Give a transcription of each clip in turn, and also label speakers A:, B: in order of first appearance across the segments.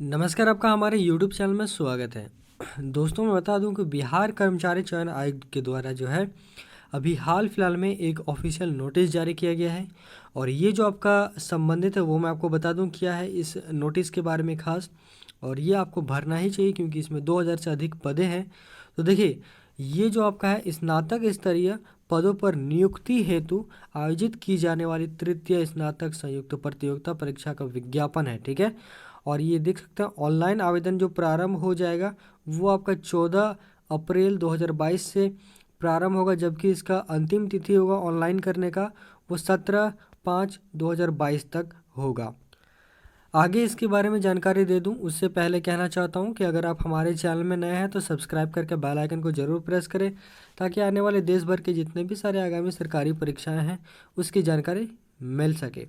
A: नमस्कार, आपका हमारे YouTube चैनल में स्वागत है। दोस्तों, मैं बता दूं कि बिहार कर्मचारी चयन आयोग के द्वारा जो है अभी हाल फिलहाल में एक ऑफिशियल नोटिस जारी किया गया है। और ये जो आपका संबंधित है वो मैं आपको बता दूं क्या है इस नोटिस के बारे में खास। और ये आपको भरना ही चाहिए क्योंकि इसमें 2000 से अधिक पदें हैं। तो देखिए, ये जो आपका है स्नातक स्तरीय पदों पर नियुक्ति हेतु आयोजित की जाने वाली तृतीय स्नातक संयुक्त प्रतियोगिता परीक्षा का विज्ञापन है। ठीक है, और ये देख सकते हैं ऑनलाइन आवेदन जो प्रारंभ हो जाएगा वो आपका 14 अप्रैल 2022 से प्रारंभ होगा, जबकि इसका अंतिम तिथि होगा ऑनलाइन करने का वो 17/5/2022 तक होगा। आगे इसके बारे में जानकारी दे दूं उससे पहले कहना चाहता हूं कि अगर आप हमारे चैनल में नए हैं तो सब्सक्राइब करके बेल आइकन को ज़रूर प्रेस करें, ताकि आने वाले देश भर के जितने भी सारे आगामी सरकारी परीक्षाएं हैं उसकी जानकारी मिल सके।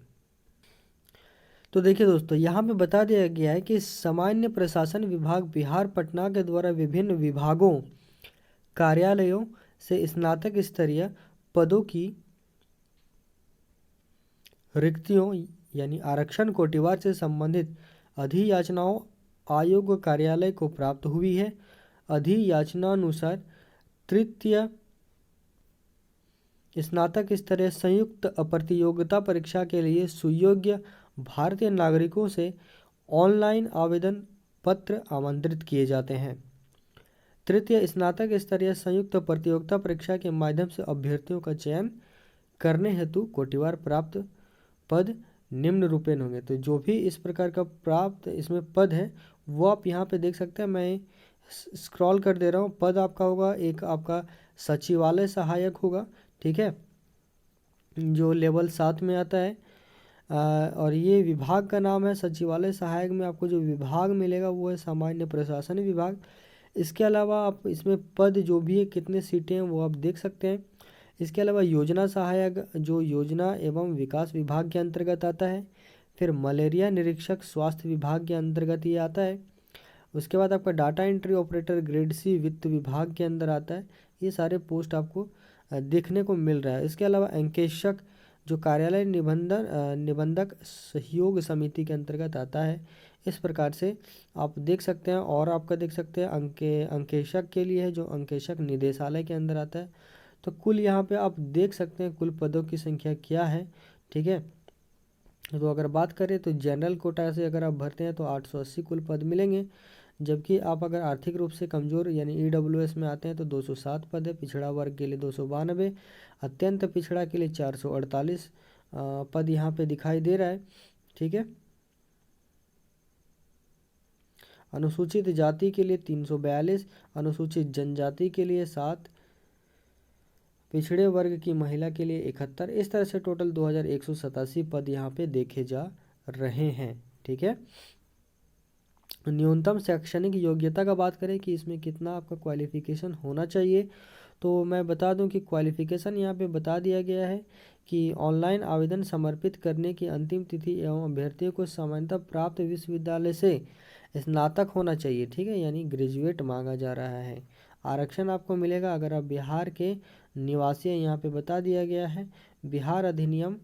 A: तो देखिए दोस्तों, यहाँ पे बता दिया गया है कि सामान्य प्रशासन विभाग बिहार पटना के द्वारा विभिन्न विभागों कार्यालयों से स्नातक स्तरीय पदों की रिक्तियों यानी आरक्षण कोटिवार से संबंधित अधियाचनाओं आयोग कार्यालय को प्राप्त हुई है। अधियाचनानुसार तृतीय स्नातक स्तरीय संयुक्त प्रतियोगिता परीक्षा के लिए सुयोग्य भारतीय नागरिकों से ऑनलाइन आवेदन पत्र आमंत्रित किए जाते हैं। तृतीय स्नातक स्तरीय संयुक्त प्रतियोगिता परीक्षा के माध्यम से अभ्यर्थियों का चयन करने हेतु कोटिवार प्राप्त पद निम्न रूपेण होंगे। तो जो भी इस प्रकार का प्राप्त इसमें पद है वो आप यहाँ पे देख सकते हैं। मैं स्क्रॉल कर दे रहा हूँ। पद आपका होगा, एक आपका सचिवालय सहायक होगा, ठीक है, जो लेवल 7 में आता है। और ये विभाग का नाम है सचिवालय सहायक में आपको जो विभाग मिलेगा वो है सामान्य प्रशासन विभाग। इसके अलावा आप इसमें पद जो भी है कितने सीटें हैं वो आप देख सकते हैं। इसके अलावा योजना सहायक जो योजना एवं विकास विभाग के अंतर्गत आता है। फिर मलेरिया निरीक्षक स्वास्थ्य विभाग के अंतर्गत ये आता है। उसके बाद आपका data entry operator grade C वित्त विभाग के अंदर आता है। ये सारे पोस्ट आपको देखने को मिल रहा है। इसके अलावा अंकेशक जो कार्यालय निबंधक सहयोग समिति के अंतर्गत आता है। इस प्रकार से आप देख सकते हैं। और आपका देख सकते हैं अंकेशक के लिए है जो अंकेशक निदेशालय के अंदर आता है। तो कुल यहाँ पे आप देख सकते हैं कुल पदों की संख्या क्या है, ठीक है। तो अगर बात करें तो जनरल कोटा से अगर आप भरते हैं तो 880 कुल पद मिलेंगे, जबकि आप अगर आर्थिक रूप से कमज़ोर यानी ईडब्ल्यूएस में आते हैं तो 207 पद है। पिछड़ा वर्ग के लिए 292, अत्यंत पिछड़ा के लिए 448 पद यहाँ पे दिखाई दे रहा है, ठीक है। अनुसूचित जाति के लिए 342, अनुसूचित जनजाति के लिए 7, पिछड़े वर्ग की महिला के लिए 71। इस तरह से टोटल 2187 पद यहाँ पे देखे जा रहे हैं, ठीक है। न्यूनतम शैक्षणिक योग्यता का बात करें कि इसमें कितना आपका क्वालिफिकेशन होना चाहिए, तो मैं बता दूं कि क्वालिफिकेशन यहाँ पे बता दिया गया है कि ऑनलाइन आवेदन समर्पित करने की अंतिम तिथि एवं अभ्यर्थियों को सामान्यतः प्राप्त विश्वविद्यालय से स्नातक होना चाहिए, ठीक है, यानी ग्रेजुएट मांगा जा रहा है। आरक्षण आपको मिलेगा अगर आप बिहार के निवासी हैं। यहाँ पे बता दिया गया है बिहार अधिनियम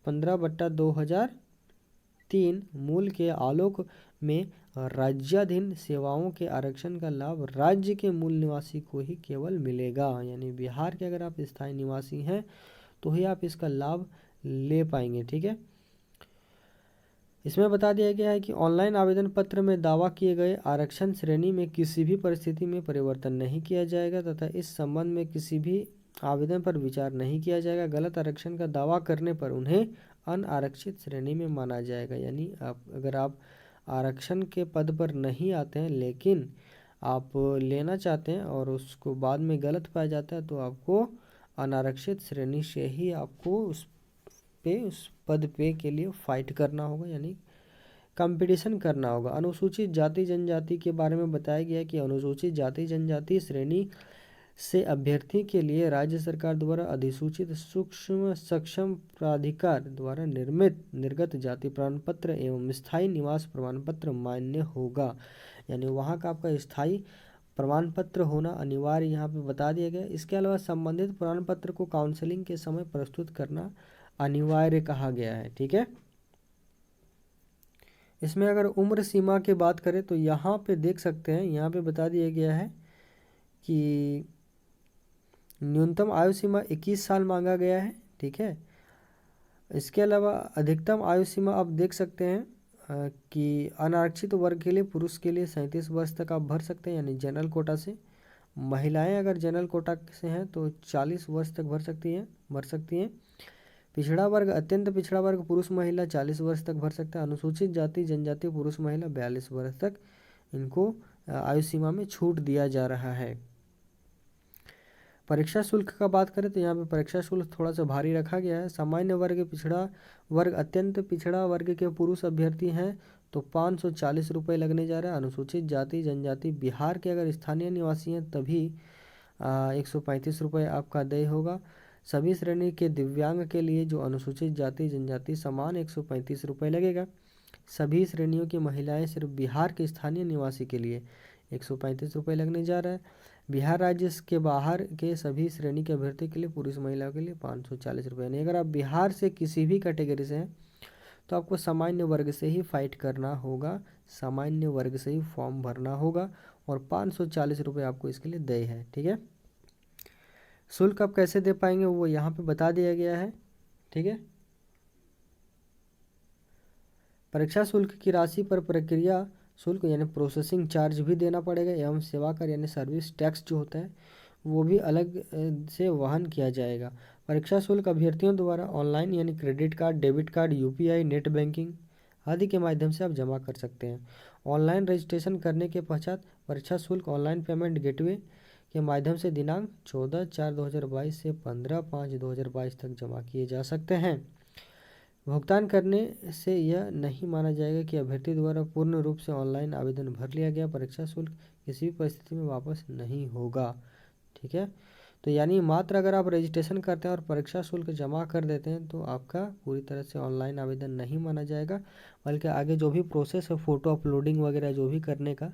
A: 15/2003 मूल के आलोक में राज्याधीन सेवाओं के आरक्षण का लाभ राज्य के मूल निवासी को ही केवल मिलेगा। यानी बिहार के अगर आप स्थायी निवासी हैं तो ही आप इसका लाभ ले पाएंगे, ठीक है। इसमें बता दिया गया है कि ऑनलाइन आवेदन पत्र में दावा किए गए आरक्षण श्रेणी में किसी भी परिस्थिति में परिवर्तन नहीं किया जाएगा तथा इस संबंध में किसी भी आवेदन पर विचार नहीं किया जाएगा। गलत आरक्षण का दावा करने पर उन्हें अनारक्षित श्रेणी में माना जाएगा। यानी अगर आप आरक्षण के पद पर नहीं आते हैं लेकिन आप लेना चाहते हैं और उसको बाद में गलत पाया जाता है तो आपको अनारक्षित श्रेणी से ही आपको उस पद पे के लिए फाइट करना होगा, यानी कंपटीशन करना होगा। अनुसूचित जाति जनजाति के बारे में बताया गया है कि अनुसूचित जाति जनजाति श्रेणी से अभ्यर्थी के लिए राज्य सरकार द्वारा अधिसूचित सूक्ष्म सक्षम प्राधिकार द्वारा निर्गत जाति प्रमाण पत्र एवं स्थायी निवास प्रमाण पत्र मान्य होगा। यानी वहाँ का आपका स्थायी प्रमाण पत्र होना अनिवार्य यहाँ पे बता दिया गया। इसके अलावा संबंधित प्रमाण पत्र को काउंसलिंग के समय प्रस्तुत करना अनिवार्य कहा गया है, ठीक है। इसमें अगर उम्र सीमा की बात करें तो यहाँ पे देख सकते हैं, यहाँ पे बता दिया गया है कि न्यूनतम आयु सीमा 21 साल मांगा गया है। ठीक है, इसके अलावा अधिकतम आयु सीमा आप देख सकते हैं कि अनारक्षित वर्ग के लिए पुरुष के लिए 37 वर्ष तक आप भर सकते हैं, यानी जनरल कोटा से। महिलाएं अगर जनरल कोटा से हैं तो 40 वर्ष तक भर सकती हैं। पिछड़ा वर्ग, अत्यंत पिछड़ा वर्ग पुरुष महिला 40 वर्ष तक भर सकते हैं। अनुसूचित जाति जनजाति पुरुष महिला 42 वर्ष तक इनको आयु सीमा में छूट दिया जा रहा है। परीक्षा शुल्क का बात करें तो यहाँ पे परीक्षा शुल्क थोड़ा सा भारी रखा गया है। सामान्य वर्ग, पिछड़ा वर्ग, अत्यंत पिछड़ा वर्ग के पुरुष अभ्यर्थी हैं तो 540 रुपये लगने जा रहा है। अनुसूचित जाति जनजाति बिहार के अगर स्थानीय निवासी हैं तभी 135 रुपये आपका देय होगा। सभी श्रेणी के दिव्यांग के लिए जो अनुसूचित जाति जनजाति समान 135 रुपये लगेगा। सभी श्रेणियों की महिलाएं सिर्फ बिहार के स्थानीय निवासी के लिए 135 रुपये लगने जा रहा है। बिहार राज्य के बाहर के सभी श्रेणी के अभ्यर्थी के लिए पुरुष महिलाओं के लिए 540 रुपये। यानी अगर आप बिहार से किसी भी कैटेगरी से हैं तो आपको सामान्य वर्ग से ही फाइट करना होगा, सामान्य वर्ग से ही फॉर्म भरना होगा और 540 रुपये आपको इसके लिए देय है। ठीक है, शुल्क आप कैसे दे पाएंगे वो यहाँ पे बता दिया गया है। ठीक है, परीक्षा शुल्क की राशि पर प्रक्रिया शुल्क यानी प्रोसेसिंग चार्ज भी देना पड़ेगा एवं सेवा कर यानी सर्विस टैक्स जो होता है वो भी अलग से वहन किया जाएगा। परीक्षा शुल्क अभ्यर्थियों द्वारा ऑनलाइन यानी credit card, debit card, UPI, net banking आदि के माध्यम से आप जमा कर सकते हैं। ऑनलाइन रजिस्ट्रेशन करने के पश्चात परीक्षा शुल्क ऑनलाइन पेमेंट गेटवे के माध्यम से दिनांक 14/4/2022 से 15/5/2022 तक जमा किए जा सकते हैं। भुगतान करने से यह नहीं माना जाएगा कि अभ्यर्थी द्वारा पूर्ण रूप से ऑनलाइन आवेदन भर लिया गया। परीक्षा शुल्क किसी भी परिस्थिति में वापस नहीं होगा। ठीक है, तो यानी मात्र अगर आप रजिस्ट्रेशन करते हैं और परीक्षा शुल्क जमा कर देते हैं तो आपका पूरी तरह से ऑनलाइन आवेदन नहीं माना जाएगा, बल्कि आगे जो भी प्रोसेस है फ़ोटो अपलोडिंग वगैरह जो भी करने का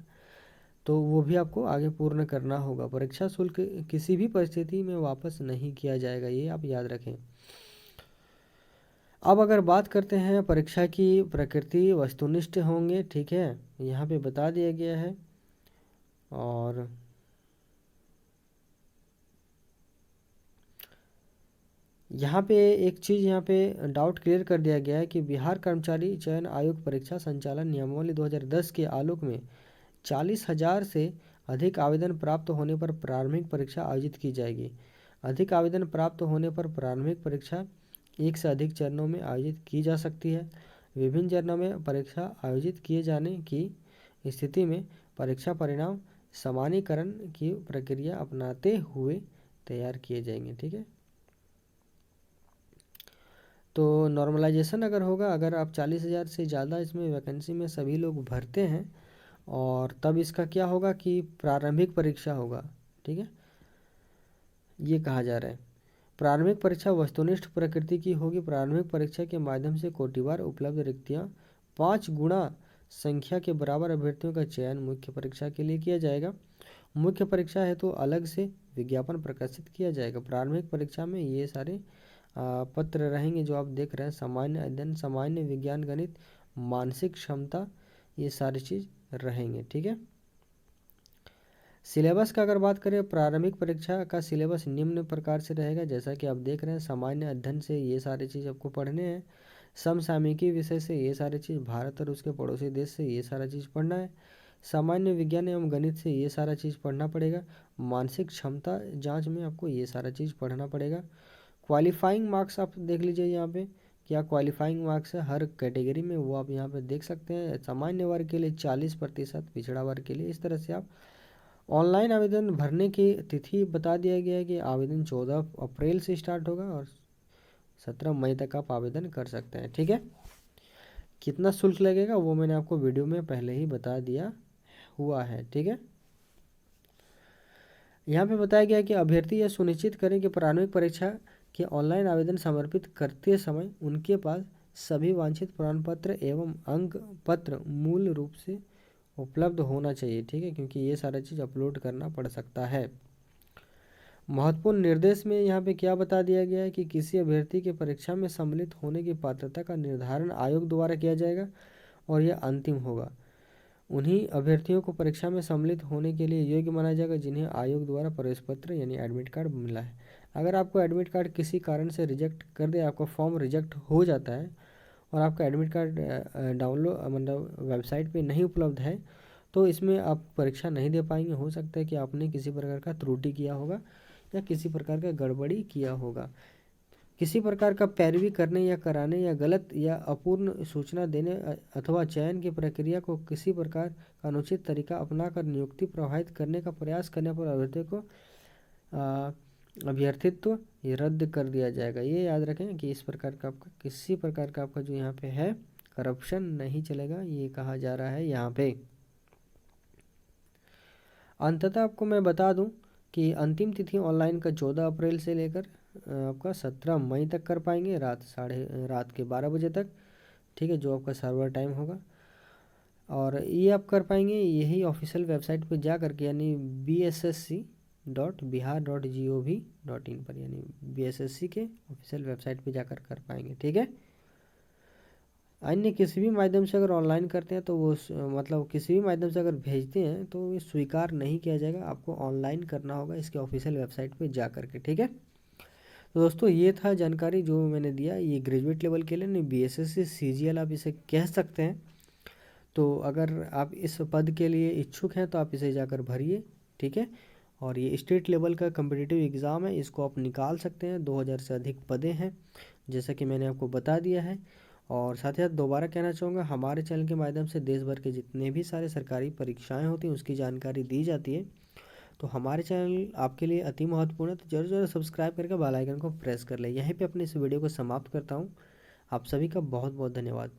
A: तो वो भी आपको आगे पूर्ण करना होगा। परीक्षा शुल्क किसी भी परिस्थिति में वापस नहीं किया जाएगा, ये आप याद रखें। अब अगर बात करते हैं परीक्षा की प्रकृति, वस्तुनिष्ठ होंगे। ठीक है, यहाँ पे बता दिया गया है। और यहाँ पे एक चीज़ यहाँ पे डाउट क्लियर कर दिया गया है कि बिहार कर्मचारी चयन आयोग परीक्षा संचालन नियमावली 2010 के आलोक में 40,000 से अधिक आवेदन प्राप्त होने पर प्रारंभिक परीक्षा आयोजित की जाएगी। अधिक आवेदन प्राप्त होने पर प्रारंभिक परीक्षा एक से अधिक चरणों में आयोजित की जा सकती है। विभिन्न चरणों में परीक्षा आयोजित किए जाने की स्थिति में परीक्षा परिणाम समानीकरण की प्रक्रिया अपनाते हुए तैयार किए जाएंगे। ठीक है, तो नॉर्मलाइजेशन अगर होगा, अगर आप 40,000 से ज़्यादा इसमें वैकेंसी में सभी लोग भरते हैं और तब इसका क्या होगा कि प्रारंभिक परीक्षा होगा। ठीक है, ये कहा जा रहा है। प्रारंभिक परीक्षा वस्तुनिष्ठ प्रकृति की होगी। प्रारंभिक परीक्षा के माध्यम से कोटिवार उपलब्ध रिक्तियां 5 गुना संख्या के बराबर अभ्यर्थियों का चयन मुख्य परीक्षा के लिए किया जाएगा। मुख्य परीक्षा है तो अलग से विज्ञापन प्रकाशित किया जाएगा। प्रारंभिक परीक्षा में ये सारे पत्र रहेंगे जो आप देख रहे हैं, सामान्य अध्ययन, सामान्य विज्ञान, गणित, मानसिक क्षमता, ये सारी चीज़ रहेंगे। ठीक है, सिलेबस का अगर बात करें, प्रारंभिक परीक्षा का सिलेबस निम्न प्रकार से रहेगा जैसा कि आप देख रहे हैं। सामान्य अध्ययन से ये सारी चीज़ आपको पढ़ने हैं। समसामयिकी विषय से ये सारी चीज़, भारत और उसके पड़ोसी देश से ये सारा चीज़ पढ़ना है। सामान्य विज्ञान एवं गणित से ये सारा चीज़ पढ़ना पड़ेगा। मानसिक क्षमता जांच में आपको ये सारा चीज़ पढ़ना पड़ेगा। क्वालिफाइंग मार्क्स आप देख लीजिए यहाँ पे क्या क्वालिफाइंग मार्क्स है हर कैटेगरी में, वो आप यहाँ पे देख सकते हैं। सामान्य वर्ग के लिए 40%, पिछड़ा वर्ग के लिए। इस तरह से आप ऑनलाइन आवेदन भरने की तिथि बता दिया गया है कि आवेदन 14 अप्रैल से स्टार्ट होगा और 17 मई तक आप आवेदन कर सकते हैं। ठीक है, कितना शुल्क लगेगा वो मैंने आपको वीडियो में पहले ही बता दिया हुआ है। ठीक है, यहाँ पे बताया गया कि अभ्यर्थी यह सुनिश्चित करें कि प्रारंभिक परीक्षा के ऑनलाइन आवेदन समर्पित करते समय उनके पास सभी वांछित प्रमाण पत्र एवं अंक पत्र मूल रूप से उपलब्ध होना चाहिए। ठीक है, क्योंकि ये सारा चीज़ अपलोड करना पड़ सकता है। महत्वपूर्ण निर्देश में यहाँ पे क्या बता दिया गया है कि किसी अभ्यर्थी के परीक्षा में सम्मिलित होने की पात्रता का निर्धारण आयोग द्वारा किया जाएगा और यह अंतिम होगा। उन्हीं अभ्यर्थियों को परीक्षा में सम्मिलित होने के लिए योग्य माना जाएगा जिन्हें आयोग द्वारा प्रवेश पत्र यानी एडमिट कार्ड मिला है। अगर आपको एडमिट कार्ड किसी कारण से रिजेक्ट कर दे, आपका फॉर्म रिजेक्ट हो जाता है और आपका एडमिट कार्ड डाउनलोड मतलब वेबसाइट पे नहीं उपलब्ध है, तो इसमें आप परीक्षा नहीं दे पाएंगे। हो सकता है कि आपने किसी प्रकार का त्रुटि किया होगा या किसी प्रकार का गड़बड़ी किया होगा। किसी प्रकार का पैरवी करने या कराने या गलत या अपूर्ण सूचना देने अथवा चयन की प्रक्रिया को किसी प्रकार का अनुचित तरीका अपनाकर नियुक्ति प्रभावित करने का प्रयास करने पर अभ्यर्थित्व ये रद्द कर दिया जाएगा। ये याद रखें कि इस प्रकार का आपका किसी प्रकार का आपका जो यहाँ पे है करप्शन नहीं चलेगा, ये कहा जा रहा है यहाँ पे। अंततः आपको मैं बता दूं कि अंतिम तिथि ऑनलाइन का 14 अप्रैल से लेकर आपका 17 मई तक कर पाएंगे, रात के 12 बजे तक, ठीक है, जो आपका सर्वर टाइम होगा। और ये आप कर पाएंगे यही ऑफिशियल वेबसाइट पे जा करके, यानी bssc.bihar.gov.in पर, यानी BSSC के ऑफिशियल वेबसाइट पे जाकर कर पाएंगे, ठीक है। अन्य किसी भी माध्यम से अगर ऑनलाइन करते हैं तो वो मतलब किसी भी माध्यम से अगर भेजते हैं तो ये स्वीकार नहीं किया जाएगा, आपको ऑनलाइन करना होगा इसके ऑफिशियल वेबसाइट पे जा करके, ठीक है। तो दोस्तों ये था जानकारी जो मैंने दिया, ये ग्रेजुएट लेवल के लिए नहीं, BSSC CGL आप इसे कह सकते हैं। तो अगर आप इस पद के लिए इच्छुक हैं तो आप इसे जाकर भरिए, ठीक है। और ये स्टेट लेवल का कम्पिटिटिव एग्ज़ाम है, इसको आप निकाल सकते हैं। 2000 से अधिक पदें हैं जैसा कि मैंने आपको बता दिया है। और साथ ही साथ दोबारा कहना चाहूँगा, हमारे चैनल के माध्यम से देश भर के जितने भी सारे सरकारी परीक्षाएं होती हैं उसकी जानकारी दी जाती है। तो हमारे चैनल आपके लिए अति महत्वपूर्ण है, तो जरूर जरूर सब्सक्राइब करके बेल आइकन को प्रेस कर लें। यहीं पे अपनी इस वीडियो को समाप्त करता हूँ। आप सभी का बहुत बहुत धन्यवाद।